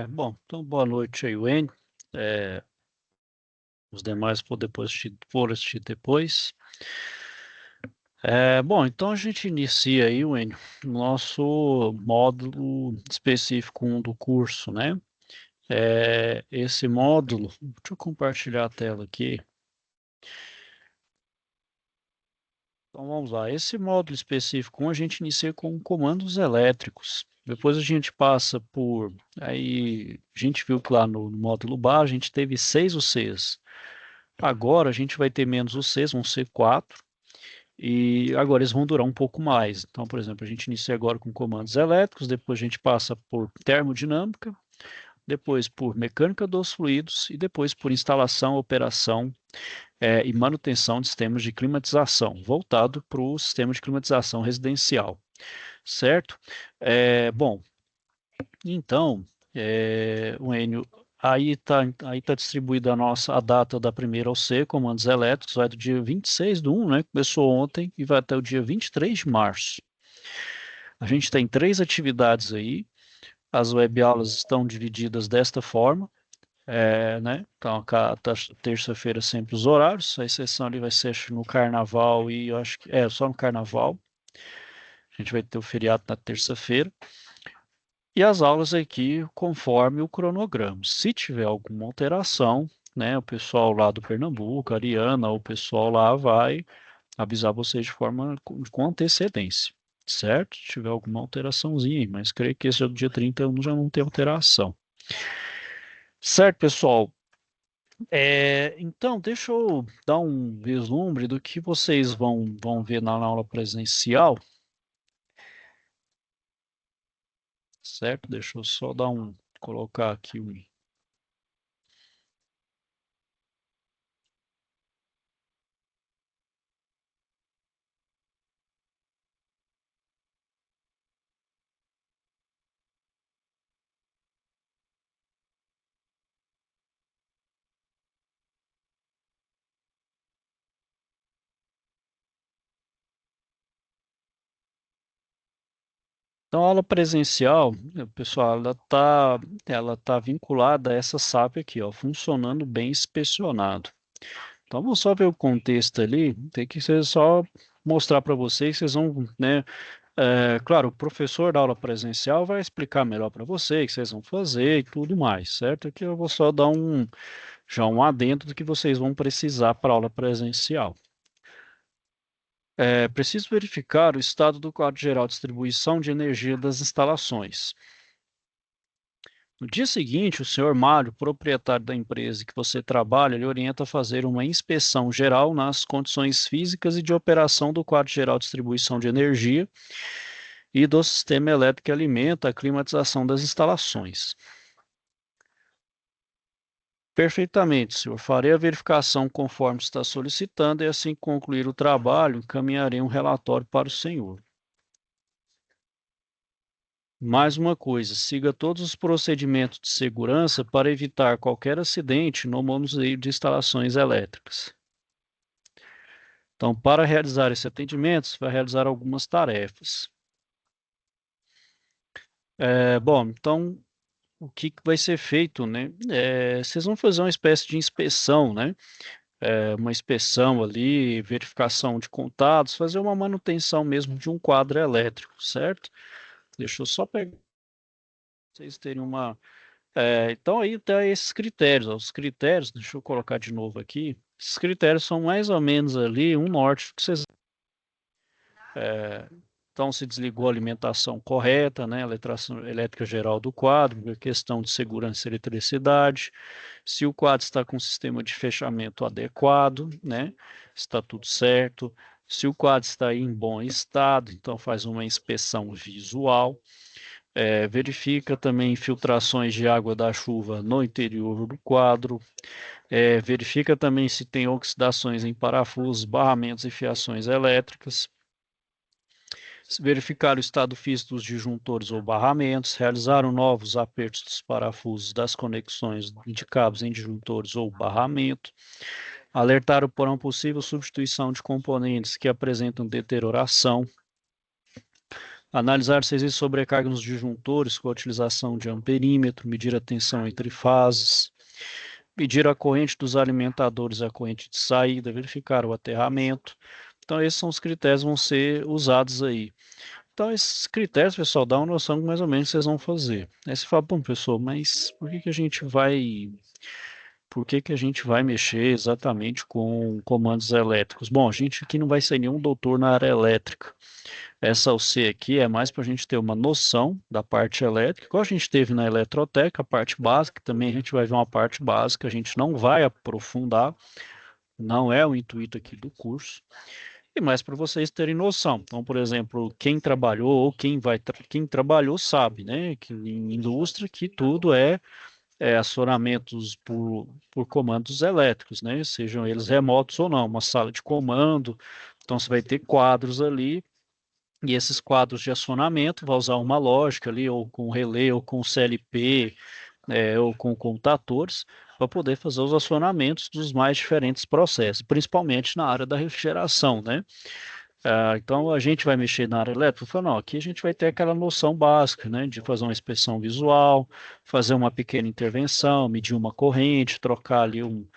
Bom, então boa noite aí, Wayne. É, os demais por assistir depois. Bom, então a gente inicia aí, Wayne, o nosso módulo específico 1 do curso, né? Esse módulo, deixa eu compartilhar a tela aqui. Então vamos lá, esse módulo específico 1 a gente inicia com comandos elétricos. Depois a gente passa por, aí a gente viu que lá no módulo base a gente teve 6 UCs. Agora a gente vai ter menos os Cs, vão ser 4, e agora eles vão durar um pouco mais. Então, por exemplo, a gente inicia agora com comandos elétricos, depois a gente passa por termodinâmica, depois por mecânica dos fluidos e depois por instalação, operação e manutenção de sistemas de climatização, voltado para o sistema de climatização residencial, certo? Bom, então, o Enio, aí tá distribuída a data da primeira ao C, comandos elétricos, vai do dia 26/1, né? Começou ontem e vai até o dia 23 de março. A gente tem 3 atividades aí. As webaulas estão divididas desta forma, né? Então, terça-feira sempre os horários. A exceção ali vai ser no carnaval e eu acho que só no carnaval. A gente vai ter o feriado na terça-feira. E as aulas aqui conforme o cronograma. Se tiver alguma alteração, né, o pessoal lá do Pernambuco, a Ariana, o pessoal lá vai avisar vocês de forma com antecedência, certo? Se tiver alguma alteraçãozinha, mas creio que esse é do dia 31 já não tem alteração. Certo, pessoal? Então, deixa eu dar um vislumbre do que vocês vão ver na aula presencial, certo? Deixa eu só colocar aqui um. Então, a aula presencial, pessoal, ela tá vinculada a essa SAP aqui, ó, funcionando bem inspecionado. Então, vamos só ver o contexto ali, tem que ser só mostrar para vocês, vocês vão, né, claro, o professor da aula presencial vai explicar melhor para vocês, o que vocês vão fazer e tudo mais, certo? Aqui eu vou só dar já um adendo do que vocês vão precisar para a aula presencial. Preciso verificar o estado do quadro geral de distribuição de energia das instalações. No dia seguinte, o senhor Mário, proprietário da empresa que você trabalha, lhe orienta a fazer uma inspeção geral nas condições físicas e de operação do quadro geral de distribuição de energia e do sistema elétrico que alimenta a climatização das instalações. Perfeitamente, senhor. Farei a verificação conforme está solicitando e assim que concluir o trabalho, encaminharei um relatório para o senhor. Mais uma coisa, siga todos os procedimentos de segurança para evitar qualquer acidente no manuseio de instalações elétricas. Então, para realizar esse atendimento, você vai realizar algumas tarefas. Bom, então, o que vai ser feito, né? Vocês vão fazer uma espécie de inspeção, né? Uma inspeção ali, verificação de contatos, fazer uma manutenção mesmo de um quadro elétrico, certo? Deixa eu só pegar, pra vocês terem uma. Então, aí tá esses critérios. Ó, os critérios, deixa eu colocar de novo aqui. Esses critérios são mais ou menos ali um norte que vocês. Então, se desligou a alimentação correta, né, a letração elétrica geral do quadro, questão de segurança e eletricidade, se o quadro está com sistema de fechamento adequado, né, está tudo certo, se o quadro está em bom estado, então faz uma inspeção visual, verifica também infiltrações de água da chuva no interior do quadro, verifica também se tem oxidações em parafusos, barramentos e fiações elétricas, verificar o estado físico dos disjuntores ou barramentos, realizaram novos apertos dos parafusos das conexões de cabos em disjuntores ou barramento, alertaram por uma possível substituição de componentes que apresentam deterioração, Analisar se existe sobrecarga nos disjuntores com a utilização de amperímetro, medir a tensão entre fases, medir a corrente dos alimentadores e a corrente de saída, verificar o aterramento. Então, esses são os critérios que vão ser usados aí. Então, esses critérios, pessoal, dá uma noção de mais ou menos o que vocês vão fazer. Aí você fala, bom, pessoal, mas por que que a gente vai mexer exatamente com comandos elétricos? Bom, a gente aqui não vai ser nenhum doutor na área elétrica. Essa UC aqui é mais para a gente ter uma noção da parte elétrica, igual a gente teve na eletroteca, a parte básica, também a gente vai ver uma parte básica, a gente não vai aprofundar, não é o intuito aqui do curso, e mais para vocês terem noção. Então, por exemplo, quem trabalhou ou quem trabalhou sabe, né, que em indústria que tudo é acionamentos por comandos elétricos, né, sejam eles remotos ou não, uma sala de comando, então você vai ter quadros ali e esses quadros de acionamento vai usar uma lógica ali, ou com relé, ou com CLP, ou com comutatores, para poder fazer os acionamentos dos mais diferentes processos, principalmente na área da refrigeração, né? Então a gente vai mexer na área elétrica, falando, não, aqui a gente vai ter aquela noção básica, né, de fazer uma inspeção visual, fazer uma pequena intervenção, medir uma corrente, trocar ali um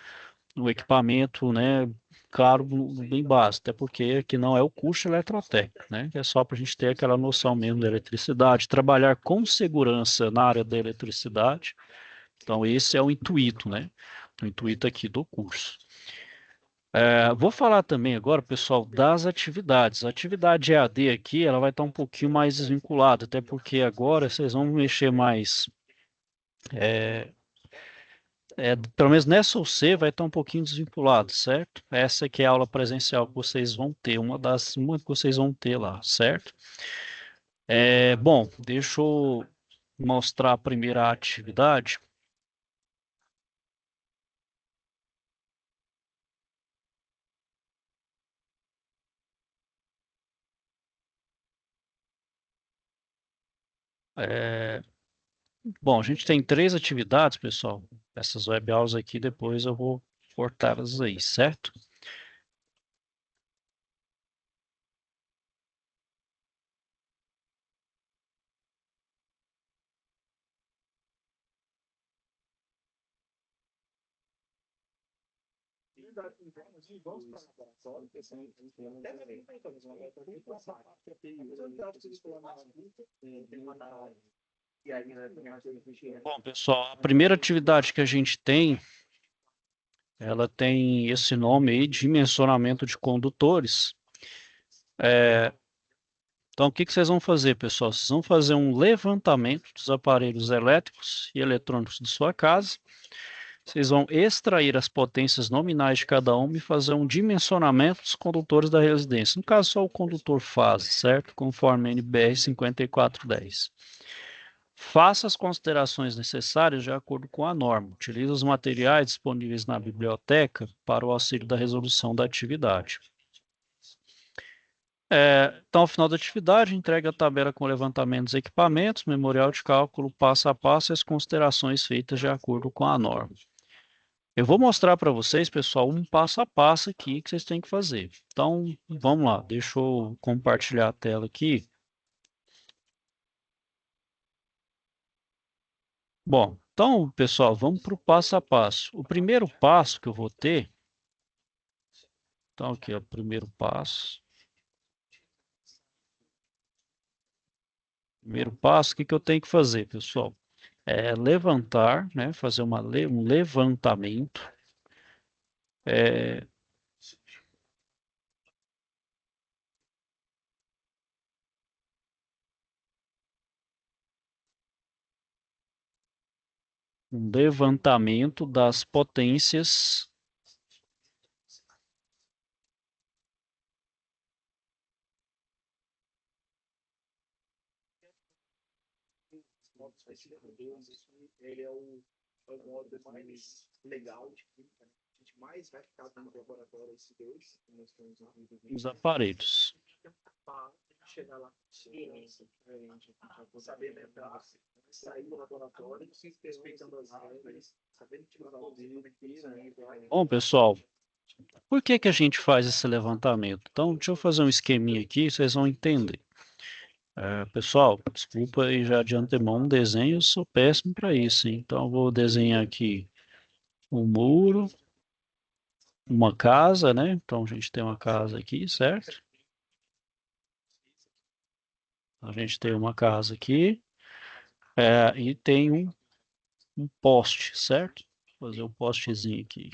equipamento, né, claro, bem básico, até porque aqui não é o curso eletrotécnico, né, é só para a gente ter aquela noção mesmo da eletricidade, trabalhar com segurança na área da eletricidade, então esse é o intuito, né, o intuito aqui do curso. Vou falar também agora, pessoal, das atividades. A atividade EAD aqui, ela vai estar um pouquinho mais desvinculada, até porque agora vocês vão mexer mais pelo menos nessa UC vai estar um pouquinho desvinculado, certo? Essa aqui é a aula presencial que vocês vão ter, uma que vocês vão ter lá, certo? Bom, deixa eu mostrar a primeira atividade. É, bom, a gente tem três atividades, pessoal. Essas web aulas aqui, depois eu vou cortá-las aí, certo? Bom, pessoal, a primeira atividade que a gente tem, ela tem esse nome aí, dimensionamento de condutores. Então, o que que vocês vão fazer, pessoal? Vocês vão fazer um levantamento dos aparelhos elétricos e eletrônicos de sua casa. Vocês vão extrair as potências nominais de cada um e fazer um dimensionamento dos condutores da residência. No caso, só o condutor fase, certo? Conforme a NBR 5410. Faça as considerações necessárias de acordo com a norma. Utilize os materiais disponíveis na biblioteca para o auxílio da resolução da atividade. Então, ao final da atividade, entregue a tabela com o levantamento dos equipamentos, memorial de cálculo, passo a passo e as considerações feitas de acordo com a norma. Eu vou mostrar para vocês, pessoal, um passo a passo aqui que vocês têm que fazer. Então, vamos lá, deixa eu compartilhar a tela aqui. Bom, então, pessoal, vamos para o passo a passo. O primeiro passo que eu vou ter, então aqui, ó, o primeiro passo. Primeiro passo, o que que eu tenho que fazer, pessoal? Levantar, né, fazer um levantamento. É, um levantamento das potências dos aparelhos. Bom, pessoal, por que que a gente faz esse levantamento? Então, deixa eu fazer um esqueminha aqui, vocês vão entender. Pessoal, desculpa aí já de antemão, um desenho, eu sou péssimo para isso, hein? Então eu vou desenhar aqui um muro, uma casa, né? Então a gente tem uma casa aqui, certo? A gente tem uma casa aqui, e tem um poste, certo? Vou fazer um postezinho aqui.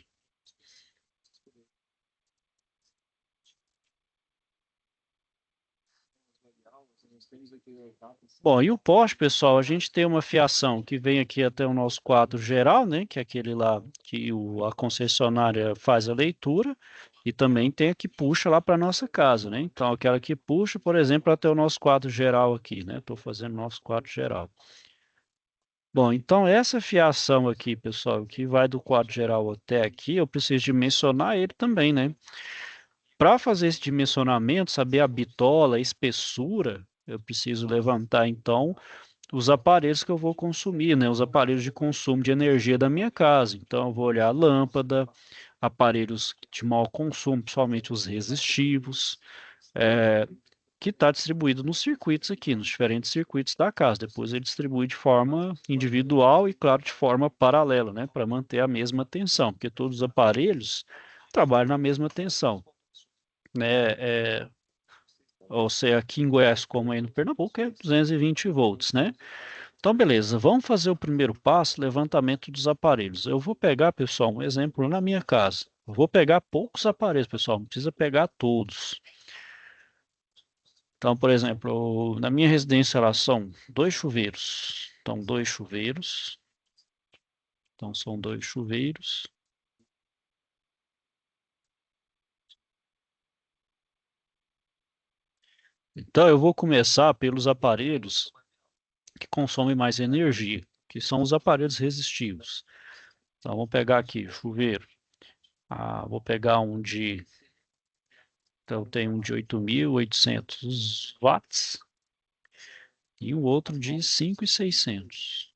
Bom, e o poste, pessoal, a gente tem uma fiação que vem aqui até o nosso quadro geral, né? Que é aquele lá que a concessionária faz a leitura, e também tem a que puxa lá para nossa casa, né? Então, aquela que puxa, por exemplo, até o nosso quadro geral aqui, né? Estou fazendo nosso quadro geral. Bom, então essa fiação aqui, pessoal, que vai do quadro geral até aqui, eu preciso dimensionar ele também, né? Para fazer esse dimensionamento, saber a bitola, a espessura, eu preciso levantar então os aparelhos que eu vou consumir, né? Os aparelhos de consumo de energia da minha casa. Então, eu vou olhar a lâmpada, aparelhos de maior consumo, principalmente os resistivos, é, que está distribuído nos circuitos aqui, nos diferentes circuitos da casa. Depois ele distribui de forma individual e, claro, de forma paralela, né? Para manter a mesma tensão, porque todos os aparelhos trabalham na mesma tensão, né? Ou seja, aqui em Goiás, como aí no Pernambuco, é 220 volts, né? Então, beleza, vamos fazer o primeiro passo, levantamento dos aparelhos. Eu vou pegar, pessoal, um exemplo na minha casa. Eu vou pegar poucos aparelhos, pessoal, não precisa pegar todos. Então, por exemplo, na minha residência lá são dois chuveiros. Então, dois chuveiros. Então, são dois chuveiros. Então, eu vou começar pelos aparelhos que consomem mais energia, que são os aparelhos resistivos. Então, vamos pegar aqui, chuveiro. Vou pegar um de. Então, tem um de 8.800 watts e o outro de 5.600,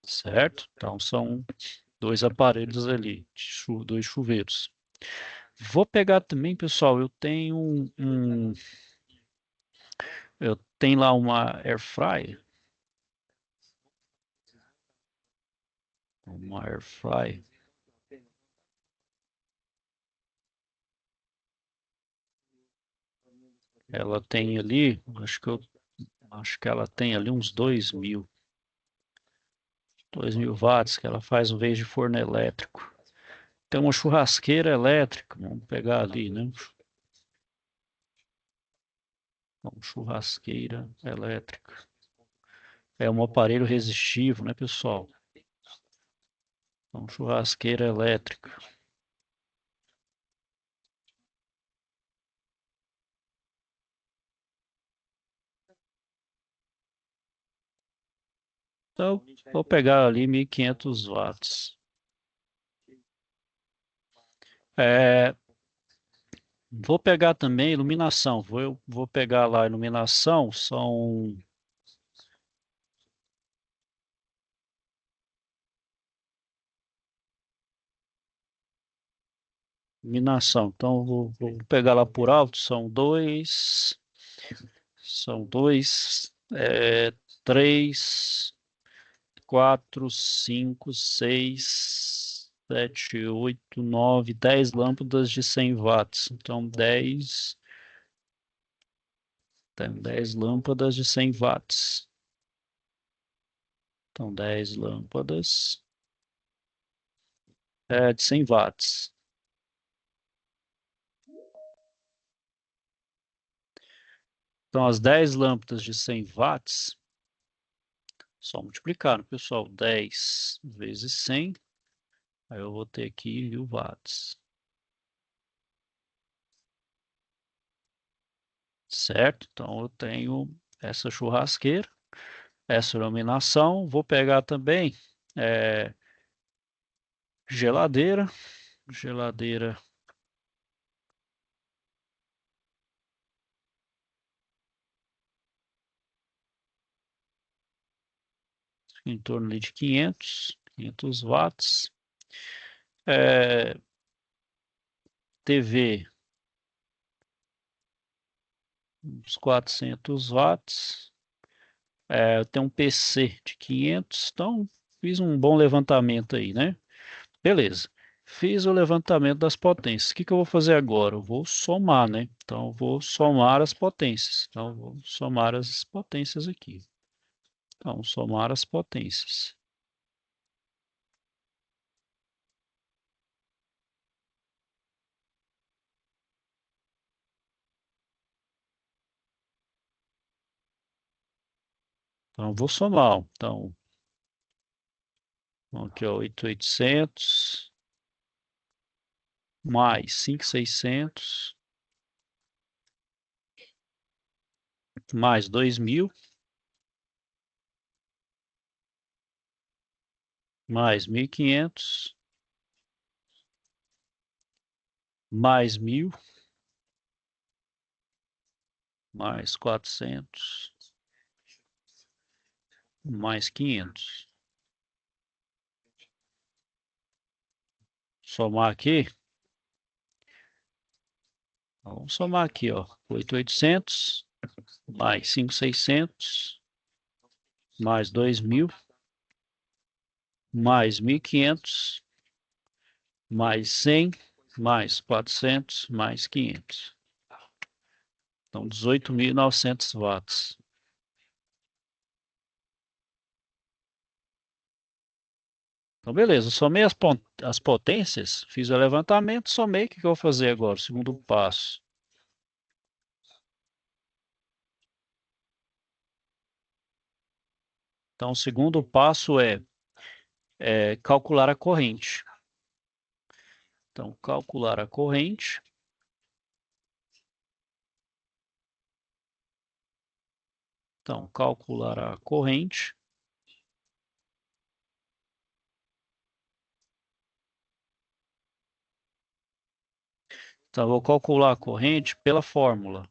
certo? Então, são dois aparelhos ali, dois chuveiros. Vou pegar também, pessoal, eu tenho lá uma air fryer, uma air fryer. Ela tem ali, acho que ela tem ali uns 2.000 watts, que ela faz um vez de forno elétrico. Tem uma churrasqueira elétrica, vamos pegar ali, né? Uma churrasqueira elétrica. É um aparelho resistivo, né, pessoal? Então, churrasqueira elétrica. Então, vou pegar ali 1.500 watts. É, vou pegar também iluminação. Vou pegar lá a iluminação, são iluminação. Então, vou pegar lá por alto, três, quatro, cinco, seis, sete, oito, nove, 10 lâmpadas de 100 watts. Então, tem 10 lâmpadas de 100 watts. Então, 10 lâmpadas de 100 watts. Então, as 10 lâmpadas de 100 watts, só multiplicar, pessoal, 10 vezes 100, aí eu vou ter aqui 1.000 watts, certo? Então, eu tenho essa churrasqueira, essa iluminação, vou pegar também é, geladeira, geladeira em torno ali de 500 watts, é, TV uns 400 watts. Eu tenho um PC de 500, então fiz um bom levantamento aí, né? Beleza. Fiz o levantamento das potências. O que que eu vou fazer agora? Eu vou somar, né? Então, eu vou somar as potências. Então, eu vou somar as potências aqui. Então, somar as potências. Então, eu vou somar. Ó. Então, aqui é 8.800 mais 5.600 mais 2.000 mais 1.500 mais 1.000 mais 400 mais 500. Somar aqui. Vamos somar aqui, ó. 8.800 mais 5.600 mais 2.000 mais 1.500 mais 100 mais 400 mais 500. Então, 18.900 watts. Então, beleza. Somei as potências, fiz o levantamento, somei. O que que eu vou fazer agora? O segundo passo. Então, o segundo passo é calcular a corrente. Então, calcular a corrente. Então, calcular a corrente. Então, eu vou calcular a corrente pela fórmula.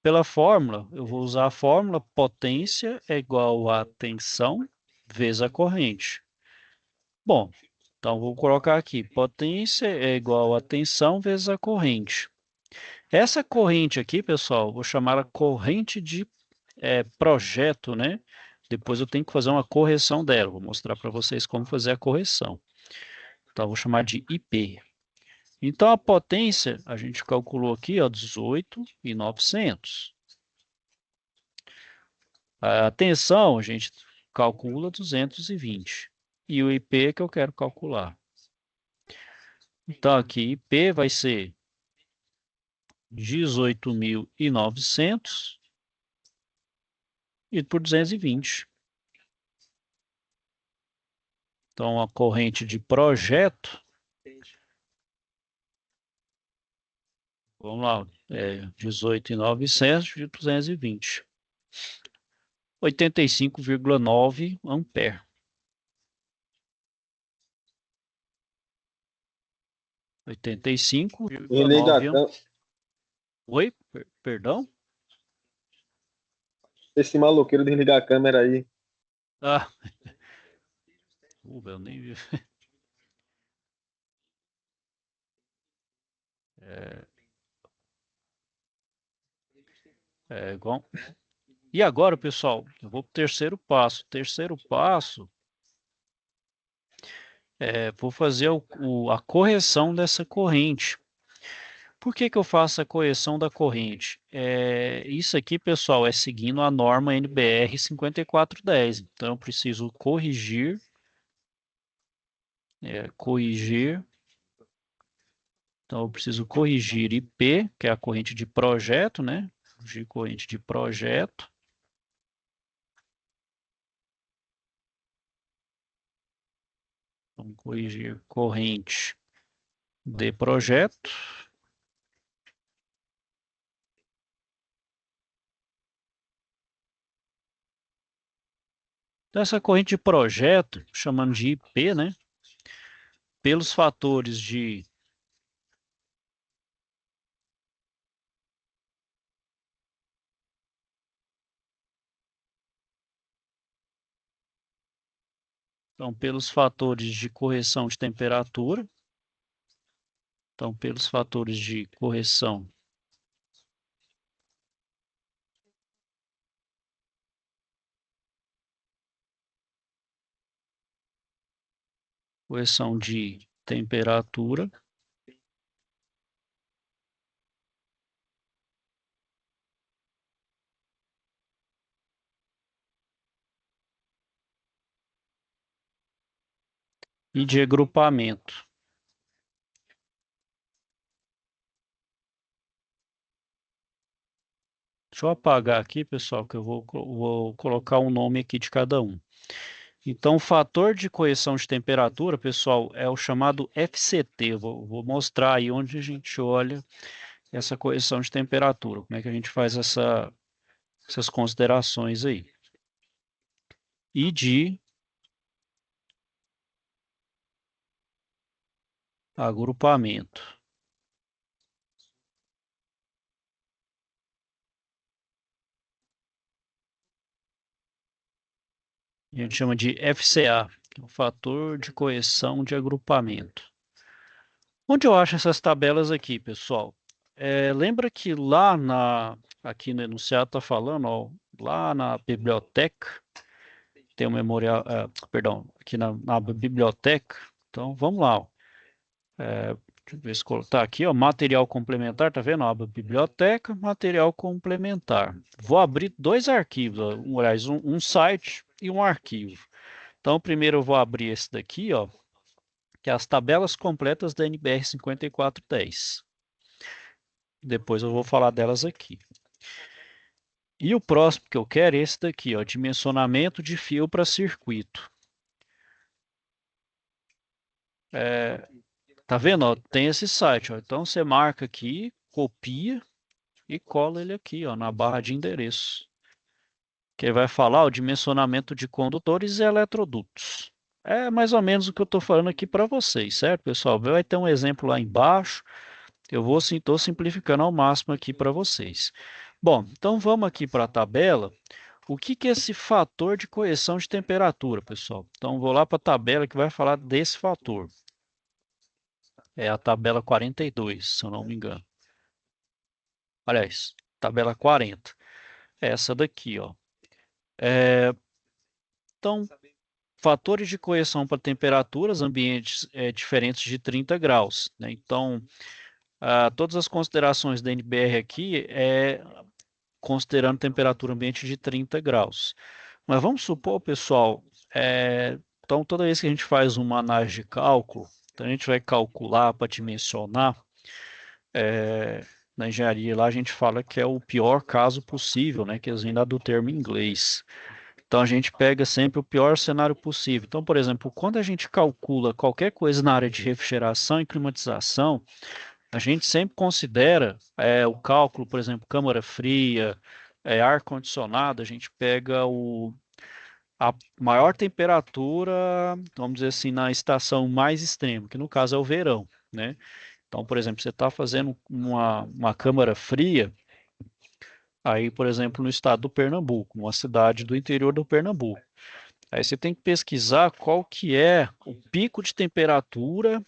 Pela fórmula, eu vou usar a fórmula potência é igual a tensão vezes a corrente. Bom, então vou colocar aqui, potência é igual a tensão vezes a corrente. Essa corrente aqui, pessoal, vou chamar a corrente de projeto, né? Depois eu tenho que fazer uma correção dela. Vou mostrar para vocês como fazer a correção. Então, vou chamar de IP. Então, a potência, a gente calculou aqui, ó, 18.900. A tensão, a gente calcula 220. E o IP é que eu quero calcular. Então, aqui, IP vai ser 18.900 e por 220. Então, a corrente de projeto, vamos lá, 18.900 de 220. 85,9 ampere. Desliga a 85,9 câmera. ampere. Oi? Perdão? Esse maloqueiro desligar a câmera aí. Ah, eu nem vi. Igual. E agora, pessoal, eu vou para o terceiro passo. Terceiro passo vou fazer a correção dessa corrente. Por que que eu faço a correção da corrente? Isso aqui, pessoal, é seguindo a norma NBR 5410. Então, eu preciso corrigir. Então, eu preciso corrigir IP, que é a corrente de projeto, né? Corrigir corrente de projeto. Vamos corrigir corrente de projeto. Então, essa corrente de projeto, chamando de IP, né? Pelos fatores de Então, pelos fatores de correção de temperatura. Então, pelos fatores de correção de temperatura e de agrupamento. Deixa eu apagar aqui, pessoal, que eu vou colocar um nome aqui de cada um. Então, o fator de correção de temperatura, pessoal, é o chamado FCT. Vou mostrar aí onde a gente olha essa correção de temperatura, como é que a gente faz essas considerações aí. E de agrupamento. A gente chama de FCA, que é o fator de correção de agrupamento. Onde eu acho essas tabelas aqui, pessoal? Lembra que aqui no enunciado está falando, ó, lá na biblioteca, tem o memorial, perdão, aqui na biblioteca. Então, vamos lá. Ó. Deixa eu ver se tá aqui, ó, material complementar, tá vendo? Ó, biblioteca, material complementar. Vou abrir dois arquivos, ó, aliás, um site e um arquivo. Então, primeiro eu vou abrir esse daqui, ó, que é as tabelas completas da NBR 5410. Depois eu vou falar delas aqui. E o próximo que eu quero é esse daqui, ó, dimensionamento de fio para circuito. Tá vendo? Ó, tem esse site. Ó. Então você marca aqui, copia e cola ele aqui, ó, na barra de endereço. Que vai falar o dimensionamento de condutores e eletrodutos. É mais ou menos o que eu estou falando aqui para vocês, certo, pessoal? Vai ter um exemplo lá embaixo. Eu estou simplificando ao máximo aqui para vocês. Bom, então vamos aqui para a tabela. O que é esse fator de correção de temperatura, pessoal? Então vou lá para a tabela que vai falar desse fator. É a tabela 42, se eu não me engano. Aliás, tabela 40. Essa daqui, ó. Então, fatores de correção para temperaturas ambientes diferentes de 30 graus. Né? Então, todas as considerações da NBR aqui considerando temperatura ambiente de 30 graus. Mas vamos supor, pessoal, então toda vez que a gente faz uma análise de cálculo, então a gente vai calcular para dimensionar, na engenharia lá a gente fala que é o pior caso possível, né, que eles vêm lá do termo em inglês. Então a gente pega sempre o pior cenário possível. Então, por exemplo, quando a gente calcula qualquer coisa na área de refrigeração e climatização, a gente sempre considera o cálculo, por exemplo, câmara fria, ar-condicionado, a gente pega a maior temperatura, vamos dizer assim, na estação mais extrema, que no caso é o verão, né? Então, por exemplo, você está fazendo uma câmara fria, aí, por exemplo, no estado do Pernambuco, uma cidade do interior do Pernambuco. Aí você tem que pesquisar qual que é o pico de temperatura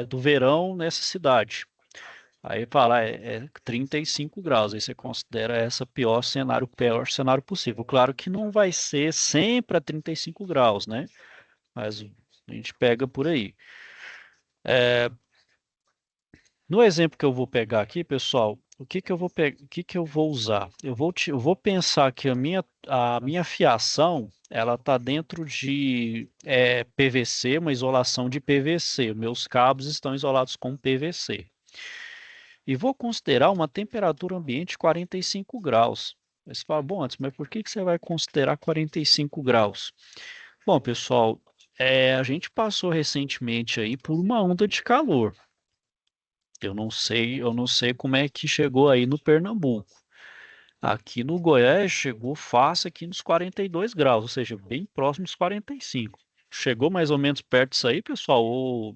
do verão nessa cidade. Aí fala, é 35 graus, aí você considera essa pior cenário possível. Claro que não vai ser sempre a 35 graus, né? Mas a gente pega por aí. No exemplo que eu vou pegar aqui, pessoal, o que que eu vou usar? Eu vou pensar que a minha fiação, ela está dentro de PVC, uma isolação de PVC. Meus cabos estão isolados com PVC. E vou considerar uma temperatura ambiente 45 graus. Aí você fala, bom, antes, mas por que você vai considerar 45 graus? Bom, pessoal, a gente passou recentemente aí por uma onda de calor. Eu não sei como é que chegou aí no Pernambuco. Aqui no Goiás chegou fácil aqui nos 42 graus, ou seja, bem próximo dos 45. Chegou mais ou menos perto disso aí, pessoal? Ou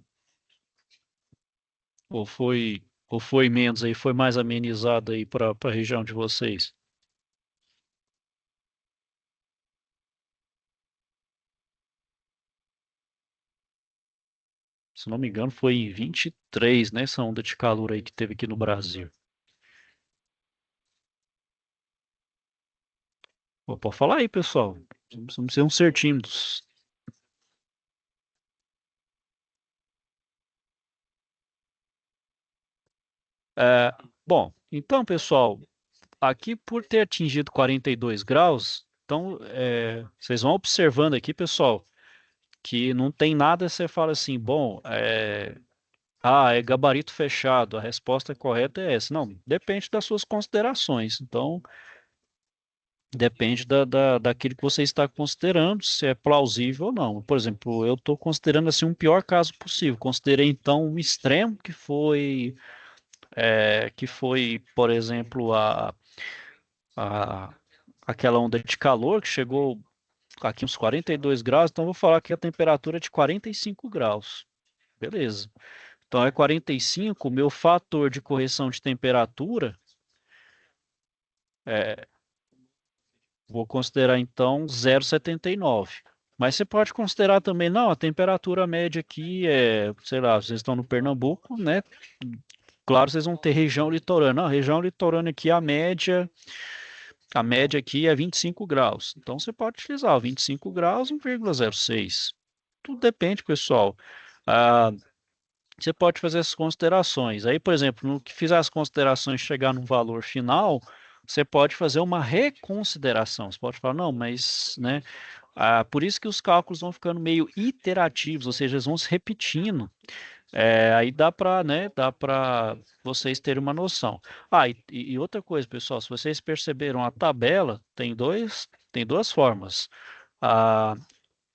foi, ou foi menos aí, foi mais amenizado aí para a região de vocês? se não me engano, foi em 23, né? Essa onda de calor aí que teve aqui no Brasil. Pô, pode falar aí, pessoal. Vamos ser uns certinhos. É, bom, então, pessoal, aqui por ter atingido 42 graus, então, vocês vão observando aqui, pessoal, que não tem nada, você fala assim, bom, é gabarito fechado, a resposta correta é essa. Não, depende das suas considerações. Então, depende daquilo que você está considerando, se é plausível ou não. Por exemplo, eu estou considerando assim um pior caso possível. Considerei então um extremo que foi, por exemplo, a, aquela onda de calor que chegou aqui uns 42 graus. Então, eu vou falar que a temperatura é de 45 graus. Beleza. Então, é 45, o meu fator de correção de temperatura, é, vou considerar então 0,79. Mas você pode considerar também, não, a temperatura média aqui sei lá, vocês estão no Pernambuco, né? Claro, vocês vão ter região litorânea. Não, região litorânea aqui, a média aqui é 25 graus. Então, você pode utilizar o 25 graus, 1,06. Tudo depende, pessoal. Ah, você pode fazer essas considerações. Aí, por exemplo, no que fizer as considerações chegar no valor final, você pode fazer uma reconsideração. Você pode falar, não, mas, né? Por isso que os cálculos vão ficando meio iterativos, ou seja, eles vão se repetindo. Aí dá para, né? Dá para vocês terem uma noção. E outra coisa, pessoal, se vocês perceberam, a tabela tem duas formas. A,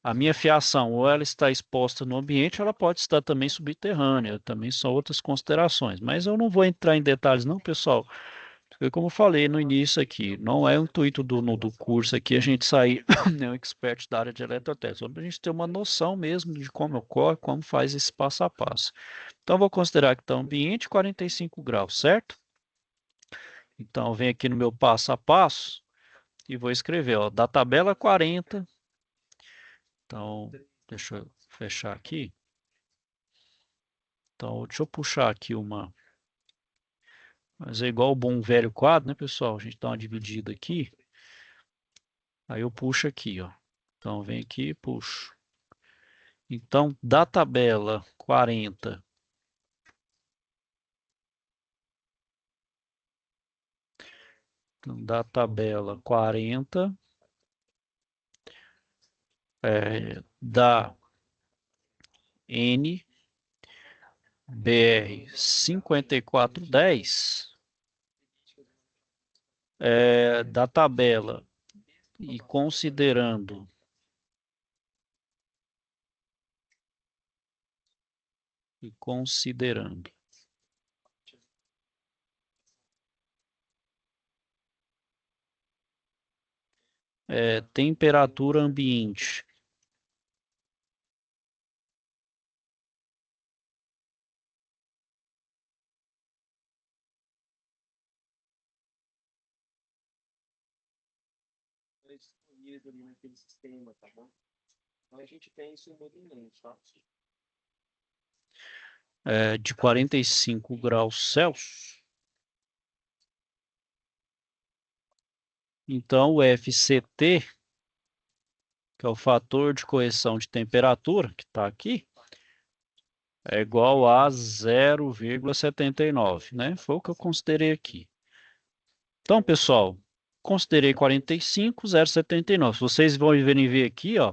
a minha fiação, ou ela está exposta no ambiente, ou ela pode estar também subterrânea. Também são outras considerações. Mas eu não vou entrar em detalhes, não, pessoal. Porque, como eu falei no início aqui, não é o intuito do curso aqui a gente sair né, um expert da área de eletrotécnica, só para a gente ter uma noção mesmo de como ocorre, como faz esse passo a passo. Então, vou considerar que está ambiente 45 graus, certo? Então, eu venho aqui no meu passo a passo e vou escrever, ó, da tabela 40. Então, deixa eu fechar aqui. Então, deixa eu puxar aqui uma. Mas é igual o bom velho quadro, né, pessoal? A gente dá uma dividida aqui. Aí eu puxo aqui, ó. Então, vem aqui e puxo. Então, da tabela 40, então, da tabela 40, da NBR 5410, da tabela e considerando temperatura ambiente. Disponíveis ali naquele sistema, tá bom? Então a gente tem isso muito em mente, tá? De 45 graus Celsius. Então, o FCT, que é o fator de correção de temperatura, que está aqui, é igual a 0,79, né? Foi o que eu considerei aqui. Então, pessoal, considerei 45, 0,79. Se vocês vão verem ver aqui, ó,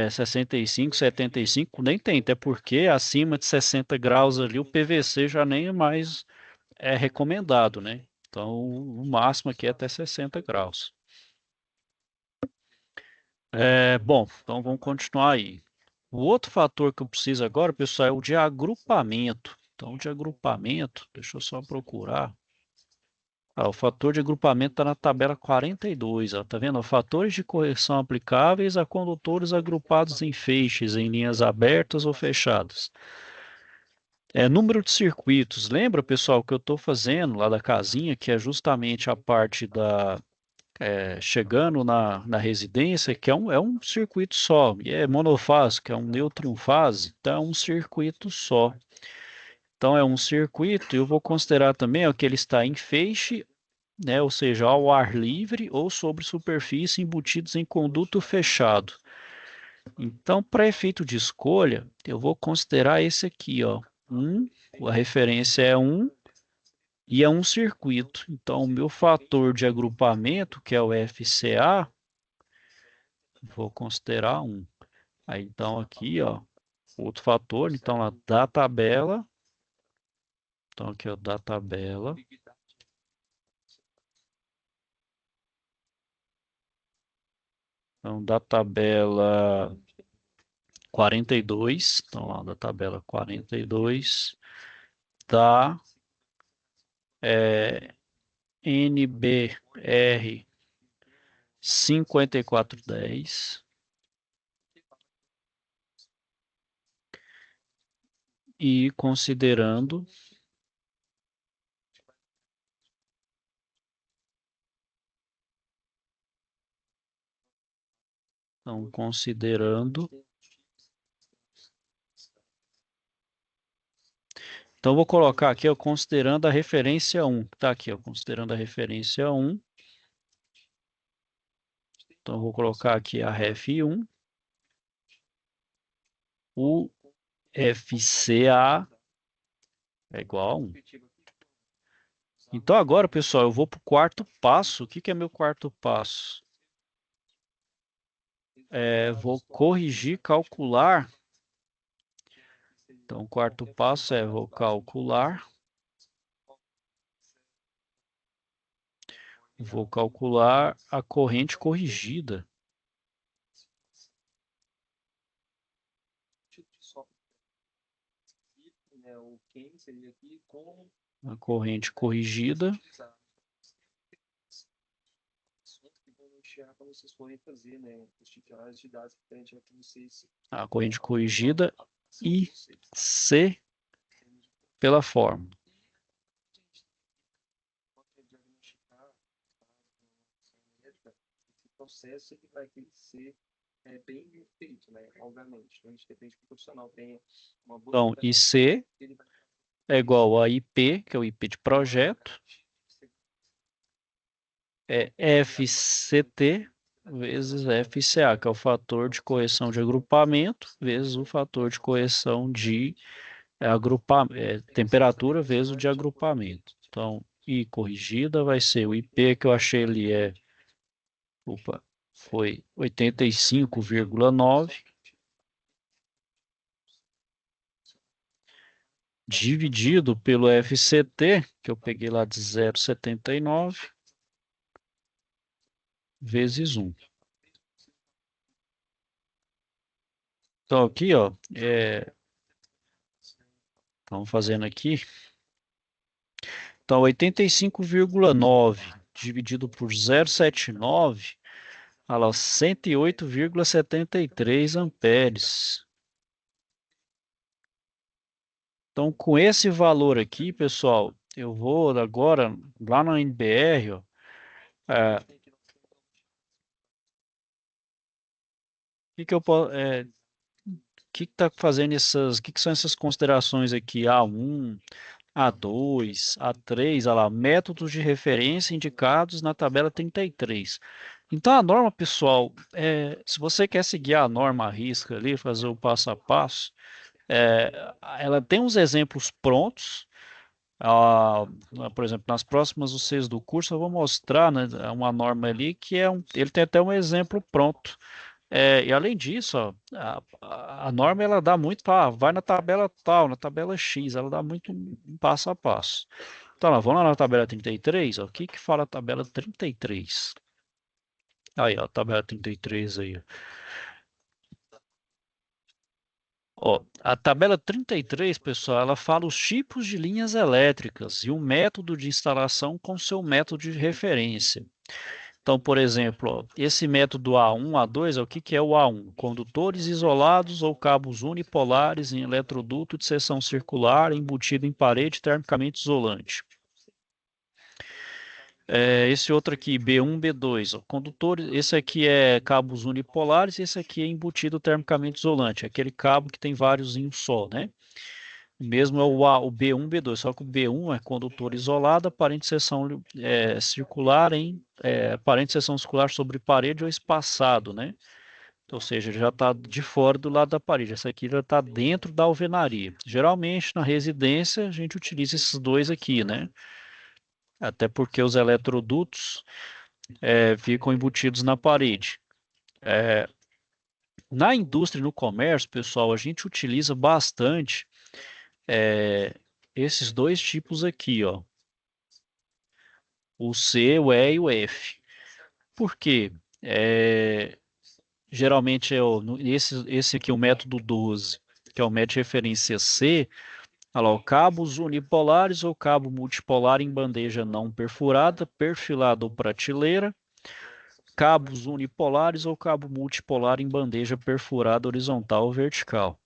65, 75, nem tem, até porque acima de 60 graus ali o PVC já nem mais é recomendado, né? Então, o máximo aqui é até 60 graus. Bom, então vamos continuar aí. O outro fator que eu preciso agora, pessoal, é o de agrupamento. Então, de agrupamento, deixa eu só procurar. O fator de agrupamento está na tabela 42, ó, tá vendo? Fatores de correção aplicáveis a condutores agrupados em feixes, em linhas abertas ou fechadas. Número de circuitos. Lembra, pessoal, que eu estou fazendo lá da casinha, que é justamente a parte chegando na residência, que é um circuito só, e é monofásico, é um nêutron fase, então é um circuito só. Então é um circuito, e eu vou considerar também ó, que ele está em feixe, né, ou seja, ao ar livre ou sobre superfície embutidos em conduto fechado. Então, para efeito de escolha, eu vou considerar esse aqui, ó, a referência é 1 e é um circuito. Então, o meu fator de agrupamento, que é o FCA, vou considerar 1. Aí, então, aqui, ó, outro fator, então, lá da tabela, então, aqui, ó, da tabela, então, da tabela 42, então, lá da tabela 42, da NBR 5410 e considerando então vou colocar aqui ó, considerando a referência 1, tá aqui ó, considerando a referência 1. Então vou colocar aqui a ref 1, o FCA é igual a 1. Então agora, pessoal, eu vou para o quarto passo. O que é meu quarto passo? Vou corrigir, calcular. Então, o quarto passo vou calcular. Vou calcular a corrente corrigida. A corrente corrigida. A corrente corrigida e C pela fórmula. Processo que vai ter que ser bem feito, né? Obviamente. Então, a gente depende que o profissional tenha uma boa. Então, IC é igual a IP, que é o IP de projeto, FCT vezes FCA, que é o fator de correção de agrupamento, vezes o fator de correção de temperatura vezes o de agrupamento. Então, I corrigida vai ser o IP que eu achei ali foi 85,9 dividido pelo FCT, que eu peguei lá de 0,79 vezes 1. Então, aqui, ó, estamos fazendo aqui. Então, 85,9 dividido por 0,79, olha lá, 108,73 amperes. Então, com esse valor aqui, pessoal, eu vou agora lá na NBR, ó, que eu posso, que está fazendo que são essas considerações aqui? A1, A2, A3, olha lá, métodos de referência indicados na tabela 33. Então, a norma, pessoal, se você quer seguir a norma à risca ali, fazer o passo a passo, ela tem uns exemplos prontos. Por exemplo, nas próximas UCs do curso, eu vou mostrar, né, uma norma ali que ele tem até um exemplo pronto. E além disso, ó, a norma ela dá muito para vai na tabela tal, na tabela X, ela dá muito um passo a passo. Então, vamos lá na tabela 33, ó, o que fala a tabela 33? Aí, ó, a tabela 33 aí. Ó, a tabela 33, pessoal, ela fala os tipos de linhas elétricas e o método de instalação com seu método de referência. Então, por exemplo, ó, esse método A1, A2 é o que é o A1? Condutores isolados ou cabos unipolares em eletroduto de seção circular embutido em parede termicamente isolante. Esse outro aqui, B1, B2, ó, condutores, esse aqui é cabos unipolares, esse aqui é embutido termicamente isolante, aquele cabo que tem vários em um só, né? O mesmo é o B1, B2, só que o B1 é condutor isolado, aparente seção circular aparente seção circular sobre parede ou espaçado, né? Ou seja, já está de fora do lado da parede. Essa aqui já está dentro da alvenaria. Geralmente, na residência, a gente utiliza esses dois aqui, né? Até porque os eletrodutos ficam embutidos na parede. Na indústria e no comércio, pessoal, a gente utiliza bastante é, esses dois tipos aqui, ó. O C, o E e o F. Por quê? É, geralmente esse aqui é o método 12, que é o método de referência C. Olha lá, cabos unipolares ou cabo multipolar em bandeja não perfurada, perfilada ou prateleira, cabos unipolares ou cabo multipolar em bandeja perfurada horizontal ou vertical.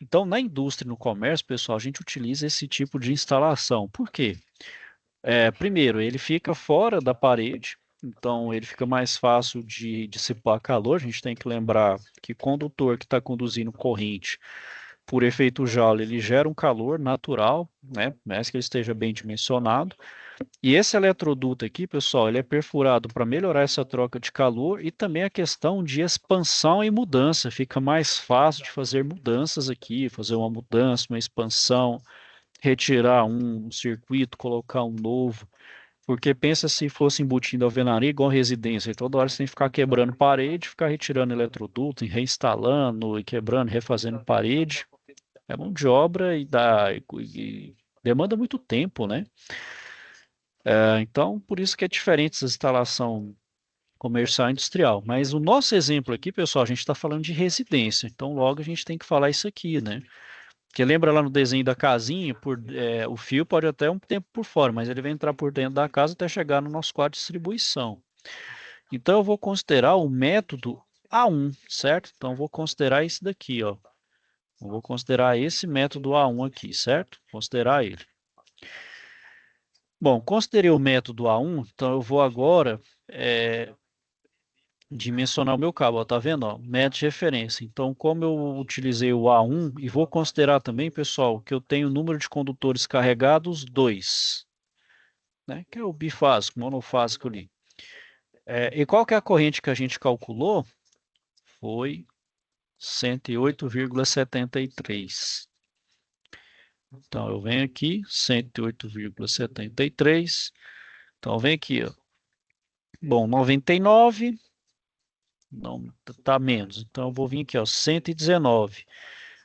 Então, na indústria e no comércio, pessoal, a gente utiliza esse tipo de instalação. Por quê? Primeiro, ele fica fora da parede, então ele fica mais fácil de dissipar calor. A gente tem que lembrar que condutor que está conduzindo corrente, por efeito Joule, ele gera um calor natural, né? Mesmo que ele esteja bem dimensionado. E esse eletroduto aqui, pessoal, ele é perfurado para melhorar essa troca de calor e também a questão de expansão e mudança. Fica mais fácil de fazer mudanças aqui, fazer uma mudança, uma expansão, retirar um circuito, colocar um novo. Porque pensa se fosse embutindo alvenaria igual residência, e toda hora você tem que ficar quebrando parede, ficar retirando eletroduto, e reinstalando, e quebrando, refazendo parede. É mão de obra e demanda muito tempo, né? Então, por isso que é diferente essa instalação comercial e industrial. Mas o nosso exemplo aqui, pessoal, a gente está falando de residência. Então, logo a gente tem que falar isso aqui, né? Porque lembra lá no desenho da casinha, o fio pode até um tempo por fora, mas ele vai entrar por dentro da casa até chegar no nosso quadro de distribuição. Então, eu vou considerar o método A1, certo? Então, eu vou considerar esse daqui, ó. Eu vou considerar esse método A1 aqui, certo? Considerar ele. Bom, considerei o método A1, então eu vou agora dimensionar o meu cabo. Ó, tá vendo? Ó, método de referência. Então, como eu utilizei o A1, e vou considerar também, pessoal, que eu tenho o número de condutores carregados 2, né? Que é o bifásico, monofásico ali. E qual que é a corrente que a gente calculou? Foi 108,73. Então, eu venho aqui, 108,73. Então, vem aqui, ó. Bom, 99, não, tá menos. Então, eu vou vir aqui, ó, 119.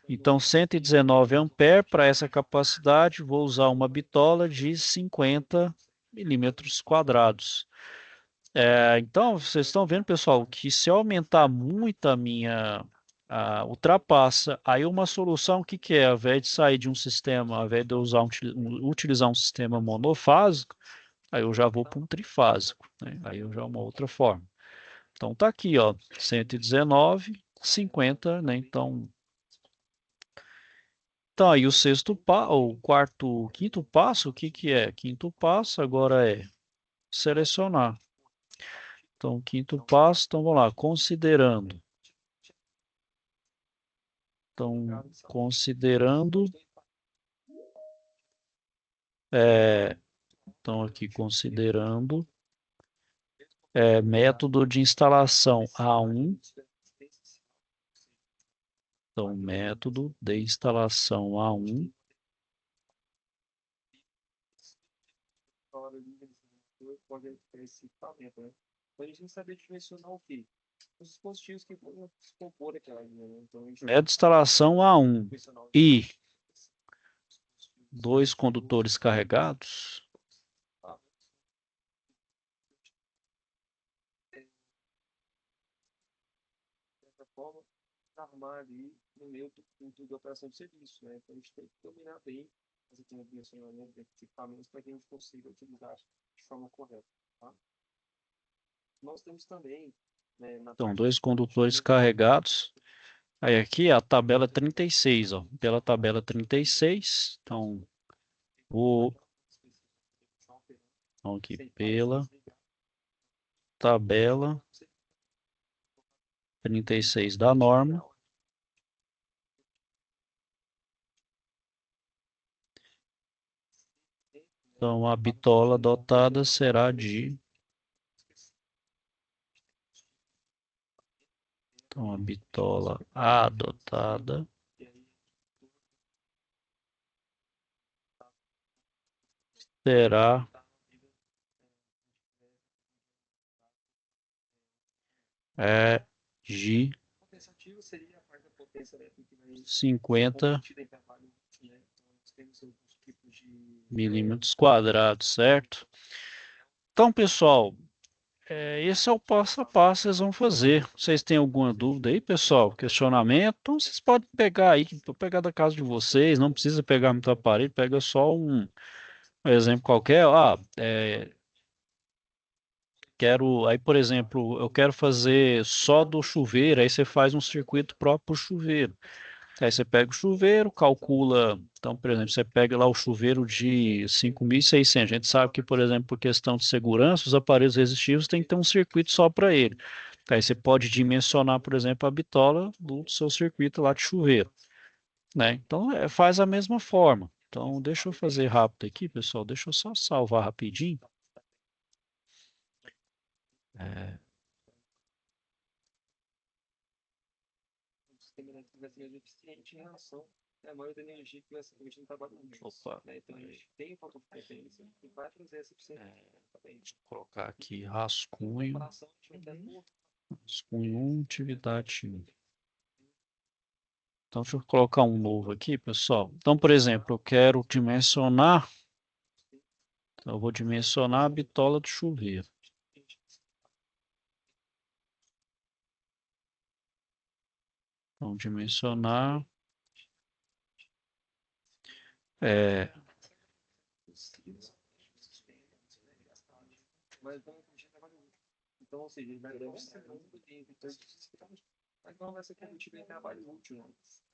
Então, 119 ampere para essa capacidade, vou usar uma bitola de 50 milímetros quadrados. Então, vocês estão vendo, pessoal, que se eu aumentar muito ultrapassa, aí uma solução, o que que é? Ao invés de sair de um sistema, ao invés de eu utilizar um sistema monofásico, aí eu já vou para um trifásico, né? Aí eu já é uma outra forma. Então tá aqui, ó, 119, 50, né? Então aí o quinto passo, o que que é? Quinto passo agora é selecionar. Então, quinto passo, então vamos lá, considerando. Então, considerando, é, então aqui considerando método de instalação A1. Então, método de instalação A1. Método de instalação A1 e dois condutores carregados. Então, dois condutores carregados. Aí aqui é a tabela 36, ó. Pela tabela 36, então, vou Então, aqui, pela tabela 36 da norma, então a bitola adotada será de... Então, a bitola adotada será de 50 milímetros quadrados, certo? Então, pessoal, esse é o passo a passo que vocês vão fazer. Vocês têm alguma dúvida aí, pessoal? Questionamento? Então, vocês podem pegar aí, vou pegar da casa de vocês, não precisa pegar muito aparelho, pega só um exemplo qualquer. Aí, por exemplo, eu quero fazer só do chuveiro, aí você faz um circuito próprio para o chuveiro. Aí você pega o chuveiro, calcula. Então, por exemplo, você pega lá o chuveiro de 5.600. A gente sabe que, por exemplo, por questão de segurança, os aparelhos resistivos têm que ter um circuito só para ele. Aí você pode dimensionar, por exemplo, a bitola do seu circuito lá de chuveiro, né? Então, faz a mesma forma. Então, deixa eu fazer rápido aqui, pessoal. Deixa eu só salvar rapidinho. É, vai ser mais eficiente em relação à maioria da energia que vai ser no trabalho útil. Opa, Então, a gente tem fotopotência e vai trazer essa eficiência também. deixa eu colocar aqui rascunho, Comparação, a gente vai ter rascunho 1, atividade 1. Então, deixa eu colocar um novo aqui, pessoal. Então, por exemplo, eu quero dimensionar. Então, eu vou dimensionar a bitola do chuveiro. Então, dimensionar. mas não vai trabalho útil. Então, ou seja, ele vai ter um segundo tempo, mas não vai ser combustível em trabalho útil, não.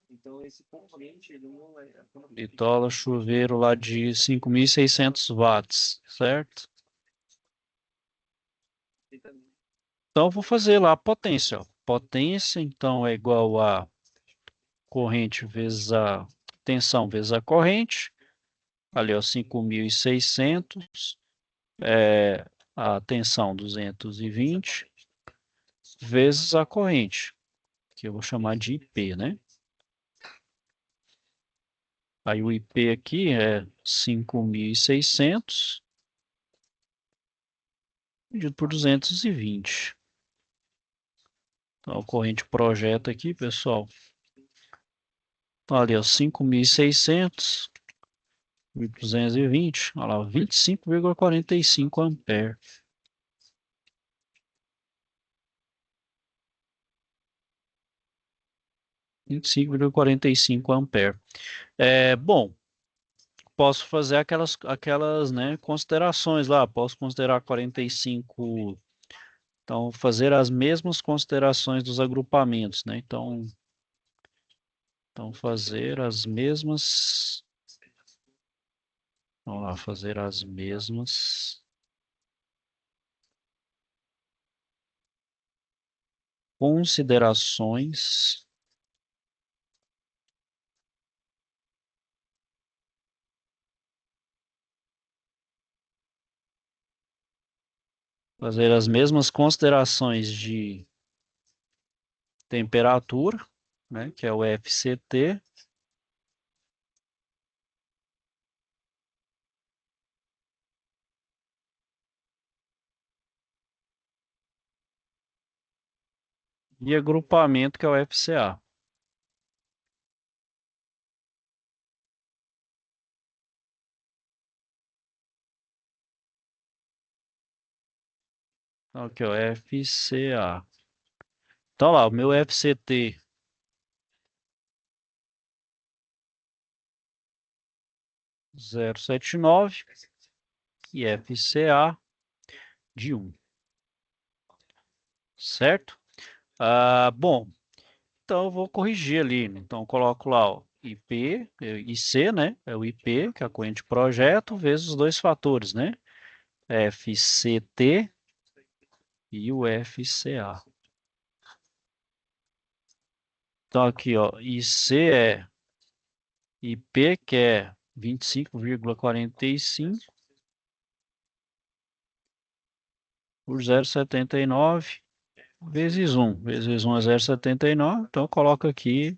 Então, esse componente, ele não é... Bitola chuveiro lá de 5.600 watts, certo? Então, eu vou fazer lá a potência. Ó. Potência, então, é igual a corrente vezes a tensão vezes a corrente. Ali, ó, 5.600. A tensão 220 vezes a corrente, que eu vou chamar de IP, né? Aí o IP aqui é 5.600 dividido por 220. Então, a corrente projeta aqui, pessoal. Então, ali, ó, 5.600 por 220, olha lá, 25,45 ampere. 25,45 ampere. Bom, posso fazer aquelas, né, considerações lá. Posso considerar 45. Então, fazer as mesmas considerações dos agrupamentos, né? Então fazer as mesmas. Vamos lá, fazer as mesmas considerações fazer as mesmas considerações de temperatura, né, que é o FCT, e agrupamento, que é o FCA. Então, aqui, ó, FCA. Então, lá, o meu FCT 0,79 e FCA de 1. Certo? Bom, então eu vou corrigir ali. Então, eu coloco lá o IC, né? É o IP, que é a corrente de projeto, vezes os dois fatores, né? FCT e o FCA. Então aqui, ó, IC é IP, que é 25,45 por 0,79 vezes 1. Vezes 1 é 0,79, então coloca aqui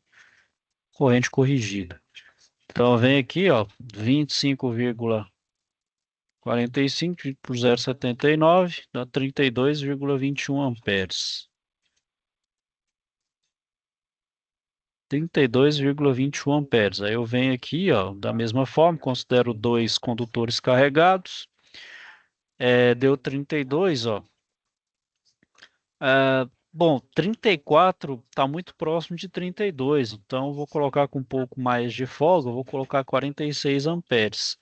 corrente corrigida. Então vem aqui, ó, 25,45 por 0,79 dá 32,21 amperes. 32,21 amperes. Aí eu venho aqui, ó, da mesma forma, considero dois condutores carregados. Deu 32, ó. Bom, 34 está muito próximo de 32, então eu vou colocar com um pouco mais de folga, eu vou colocar 46 amperes.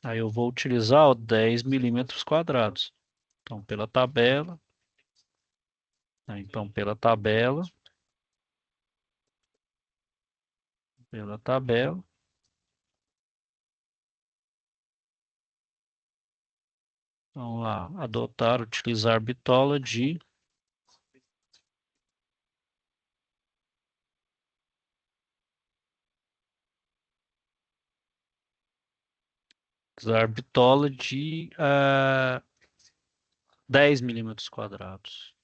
Aí eu vou utilizar, ó, 10 milímetros quadrados. Então, pela tabela, vamos lá, adotar, utilizar bitola de usar bitola de 10 milímetros quadrados.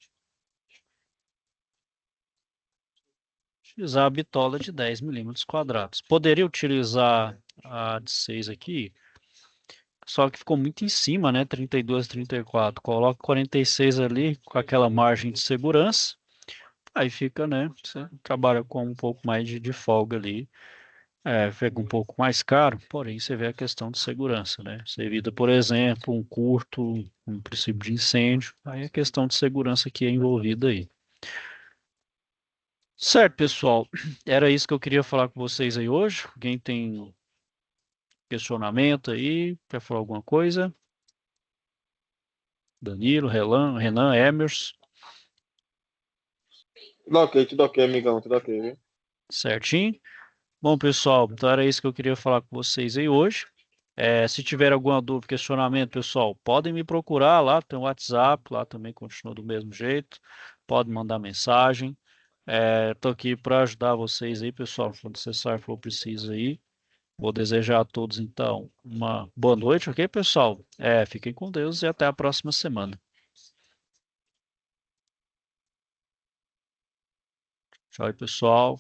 Utilizar a bitola de 10 milímetros quadrados. Poderia utilizar a de 6 aqui, só que ficou muito em cima, né? 32, 34. Coloca 46 ali com aquela margem de segurança. Aí fica, né? Você trabalha com um pouco mais de folga ali. Fica um pouco mais caro, porém você vê a questão de segurança, né? Você evita, por exemplo, um curto, um princípio de incêndio. Aí a questão de segurança que é envolvida aí. Certo, pessoal. Era isso que eu queria falar com vocês aí hoje. Alguém tem questionamento aí? Quer falar alguma coisa? Danilo, Renan, Emerson. Tudo ok, amigão, tudo ok, viu? Certinho? Bom, pessoal, então era isso que eu queria falar com vocês aí hoje. Se tiver alguma dúvida, questionamento, pessoal, podem me procurar lá, tem o WhatsApp, lá também continua do mesmo jeito. Pode mandar mensagem. Estou aqui para ajudar vocês aí, pessoal, quando necessário for preciso aí. Vou desejar a todos, então, uma boa noite, ok, pessoal? Fiquem com Deus e até a próxima semana. Tchau, pessoal.